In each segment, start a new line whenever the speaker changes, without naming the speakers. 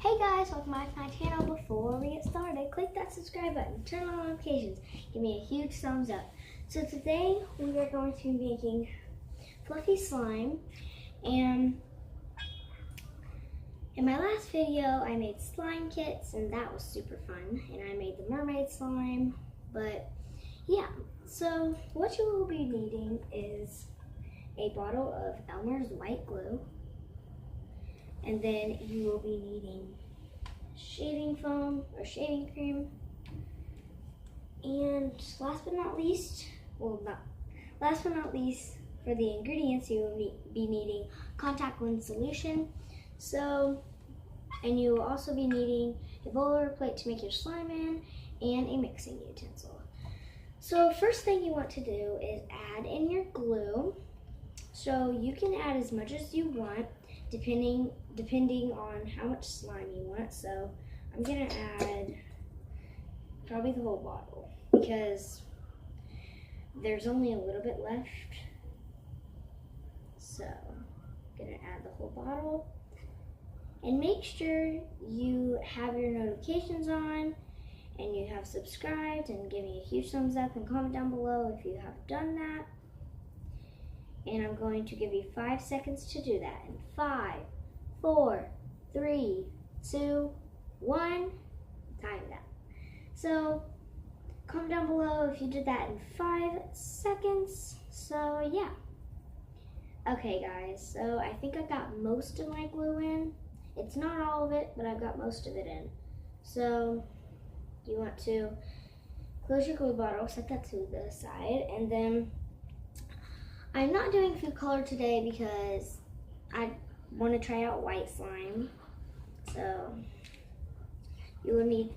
Hey guys, welcome back to my channel. Before we get started, click that subscribe button, turn on notifications, give me a huge thumbs up. So today we are going to be making fluffy slime, and in my last video I made slime kits and that was super fun, and I made the mermaid slime. But yeah, so what you will be needing is a bottle of Elmer's white glue, and then you will be needing shaving foam or shaving cream. And last but not least, for the ingredients, you will be needing contact lens solution. And you will also be needing a bowl or plate to make your slime in, and a mixing utensil. So first thing you want to do is add in your glue. So you can add as much as you want, depending on how much slime you want. So I'm gonna add probably the whole bottle because there's only a little bit left. So I'm gonna add the whole bottle, and make sure you have your notifications on and you have subscribed, and give me a huge thumbs up and comment down below if you have done that. And I'm going to give you 5 seconds to do that. In 5, 4, 3, 2, 1, time that. So comment down below if you did that in 5 seconds. So yeah. Okay guys, so I think I got most of my glue in. It's not all of it, but I've got most of it in. So you want to close your glue bottle, set that to the side, and then I'm not doing food color today because I want to try out white slime. So you will need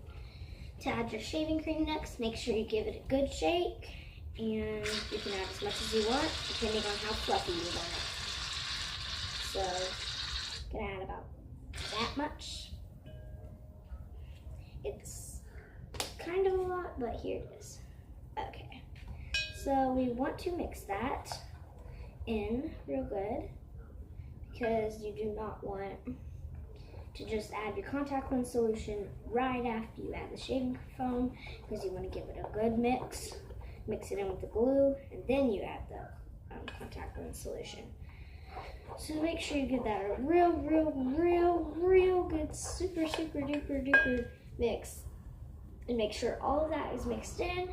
to add your shaving cream next. Make sure you give it a good shake, and you can add as much as you want depending on how fluffy you want it. So I'm gonna add about that much. It's kind of a lot, but here it is. Okay, so we want to mix that in real good, because you do not want to just add your contact lens solution right after you add the shaving foam, because you want to give it a good mix it in with the glue, and then you add the contact lens solution. So make sure you give that a real good super duper mix, and make sure all of that is mixed in.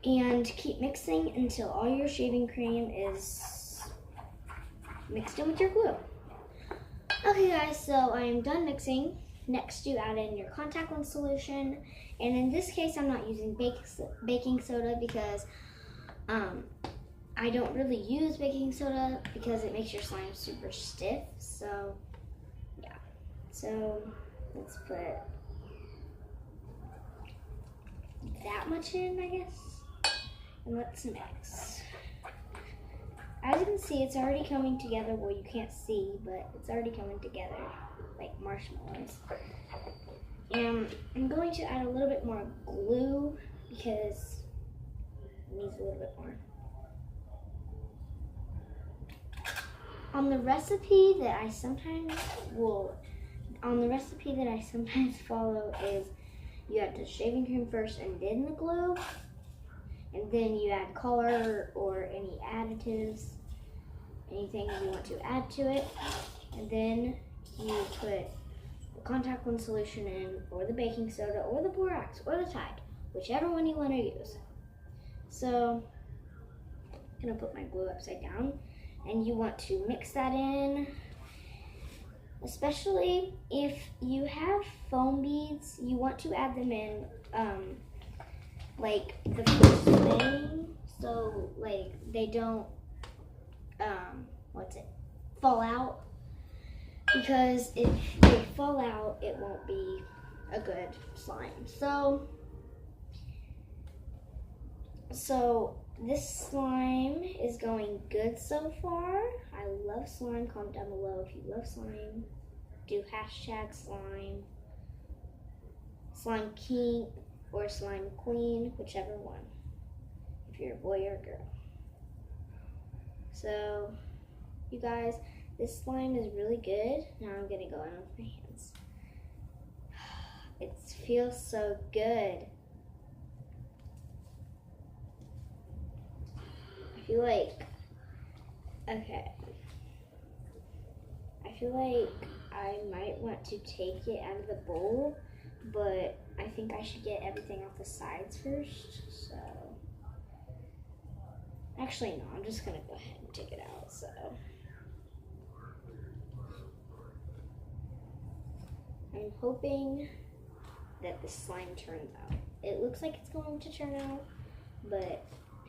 And keep mixing until all your shaving cream is mixed in with your glue. Okay guys, so I am done mixing. Next you add in your contact lens solution, and in this case I'm not using baking soda because I don't really use baking soda because it makes your slime super stiff. So yeah, so let's put that much in, I guess. And let's mix. As you can see, it's already coming together. Well, you can't see, but it's already coming together like marshmallows. And I'm going to add a little bit more glue because it needs a little bit more. On the recipe that I sometimes follow is you add the shaving cream first and then the glue. And then you add color or any additives, anything you want to add to it. And then you put the contact lens solution in, or the baking soda, or the borax, or the Tide, whichever one you want to use. So I'm gonna put my glue upside down, and you want to mix that in. Especially if you have foam beads, you want to add them in like the first thing, so like they don't fall out, because if they fall out it won't be a good slime. So this slime is going good so far. I love slime. Comment down below if you love slime. Do hashtag slime king or slime queen, whichever one, if you're a boy or a girl. So you guys, This slime is really good. Now I'm gonna go in with my hands. It feels so good. I feel like, okay. I feel like I might want to take it out of the bowl, but I think I should get everything off the sides first, so. Actually, no, I'm just gonna go ahead and take it out, so. I'm hoping that the slime turns out. It looks like it's going to turn out, but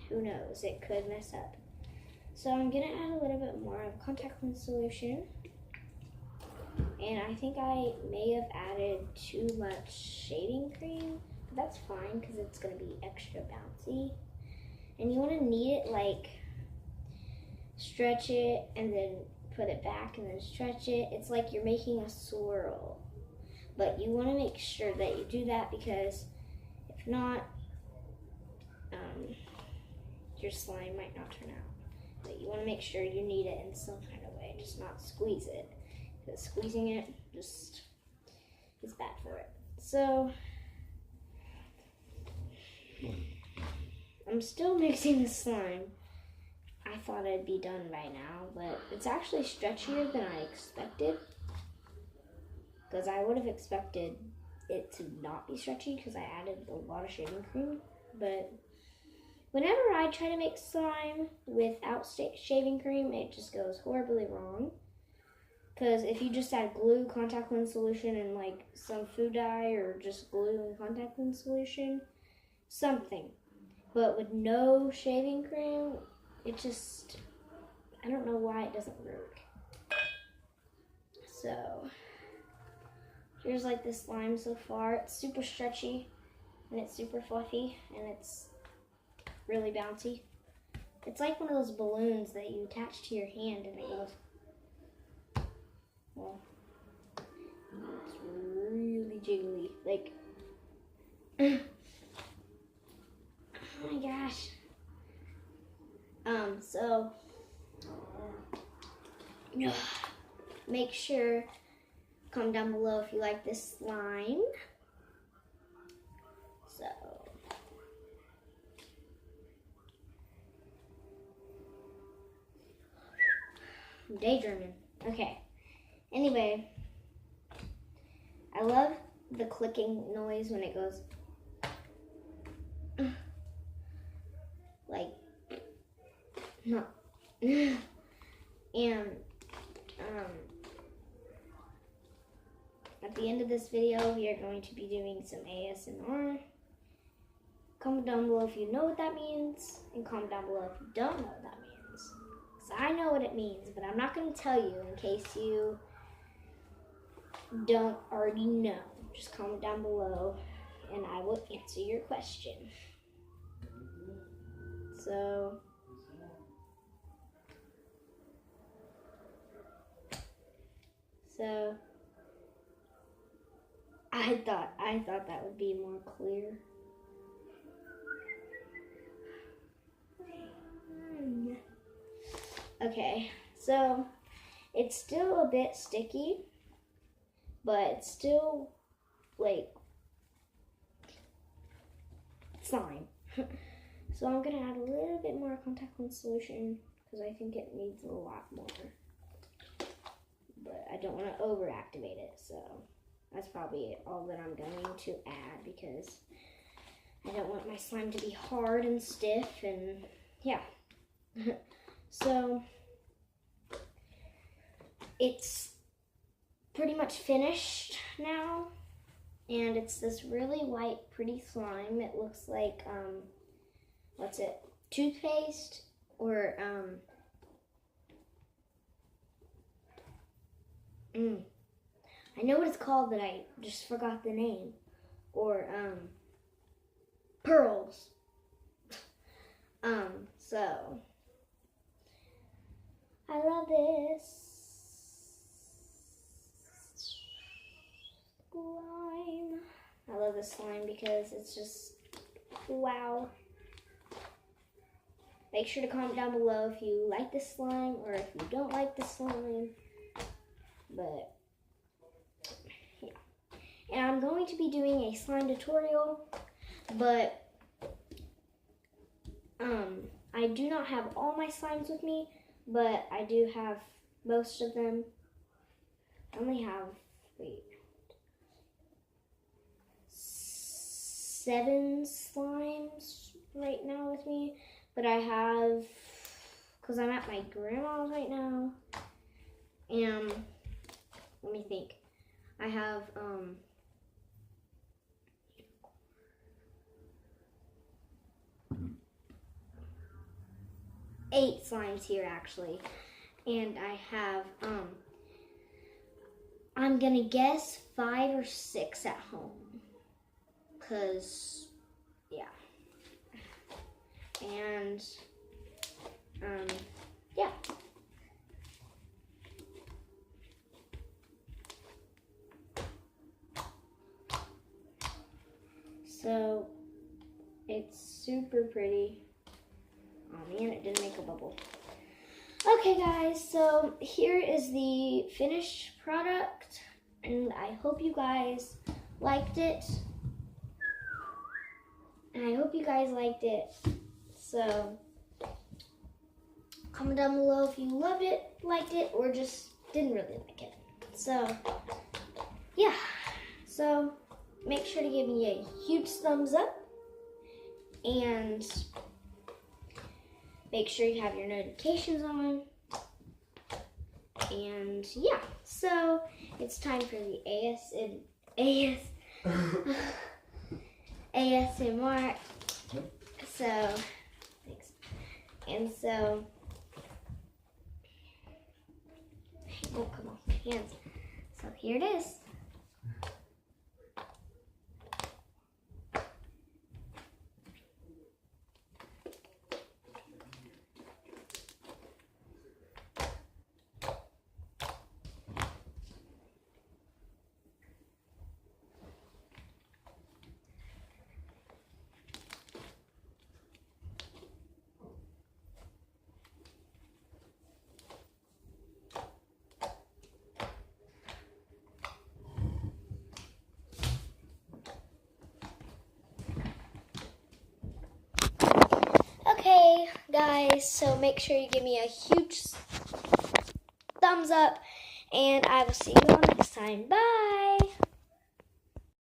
who knows, it could mess up. So I'm gonna add a little bit more of contact lens solution. And I think I may have added too much shaving cream, but that's fine because it's gonna be extra bouncy. And you wanna knead it like, stretch it and then put it back and then stretch it. It's like you're making a swirl. But you wanna make sure that you do that because if not, your slime might not turn out. But you wanna make sure you knead it in some kind of way, just not squeeze it. Because squeezing it just is bad for it. So, I'm still mixing the slime. I thought it'd be done by now, but it's actually stretchier than I expected. Because I would have expected it to not be stretchy because I added a lot of shaving cream. But whenever I try to make slime without shaving cream, it just goes horribly wrong. Because if you just add glue, contact lens solution, and like some food dye or just glue and contact lens solution, something. But with no shaving cream, it just, I don't know why it doesn't work. So, here's like the slime so far. It's super stretchy, and it's super fluffy, and it's really bouncy. It's like one of those balloons that you attach to your hand and it goes, well, it's really jiggly. Like, oh my gosh. So, make sure, comment down below if you like this slime. So, I'm daydreaming. Okay. Anyway, I love the clicking noise when it goes like no. And at the end of this video, we are going to be doing some ASMR. Comment down below if you know what that means, and comment down below if you don't know what that means. Because I know what it means, but I'm not going to tell you in case you don't already know. Just comment down below, and I will answer your question. So, I thought that would be more clear. Okay, so it's still a bit sticky, but it's still like slime. So I'm gonna add a little bit more contact lens solution because I think it needs a lot more. But I don't want to overactivate it, so that's probably all that I'm going to add because I don't want my slime to be hard and stiff, and yeah. So it's pretty much finished now, and it's this really white pretty slime. It looks like what's it, toothpaste, or I know what it's called, but I just forgot the name. Or pearls. So I love this slime. I love this slime because it's just wow. make sure to comment down below if you like this slime or if you don't like the slime. But yeah, and I'm going to be doing a slime tutorial, but I do not have all my slimes with me, but I do have most of them. I only have 7 slimes right now with me, but I have, because I'm at my grandma's right now, and let me think, I have 8 slimes here actually, and I have I'm gonna guess 5 or 6 at home, cause yeah, and yeah. So it's super pretty. Oh man, it didn't make a bubble. Okay guys, so here is the finished product, and I hope you guys liked it. So comment down below if you loved it, liked it, or just didn't really like it. So yeah, so make sure to give me a huge thumbs up, and make sure you have your notifications on. And yeah, so it's time for the ASMR. So, thanks. And so, oh, come on, my hands. So here it is. Okay, guys, so make sure you give me a huge thumbs up, and I will see you all next time. Bye!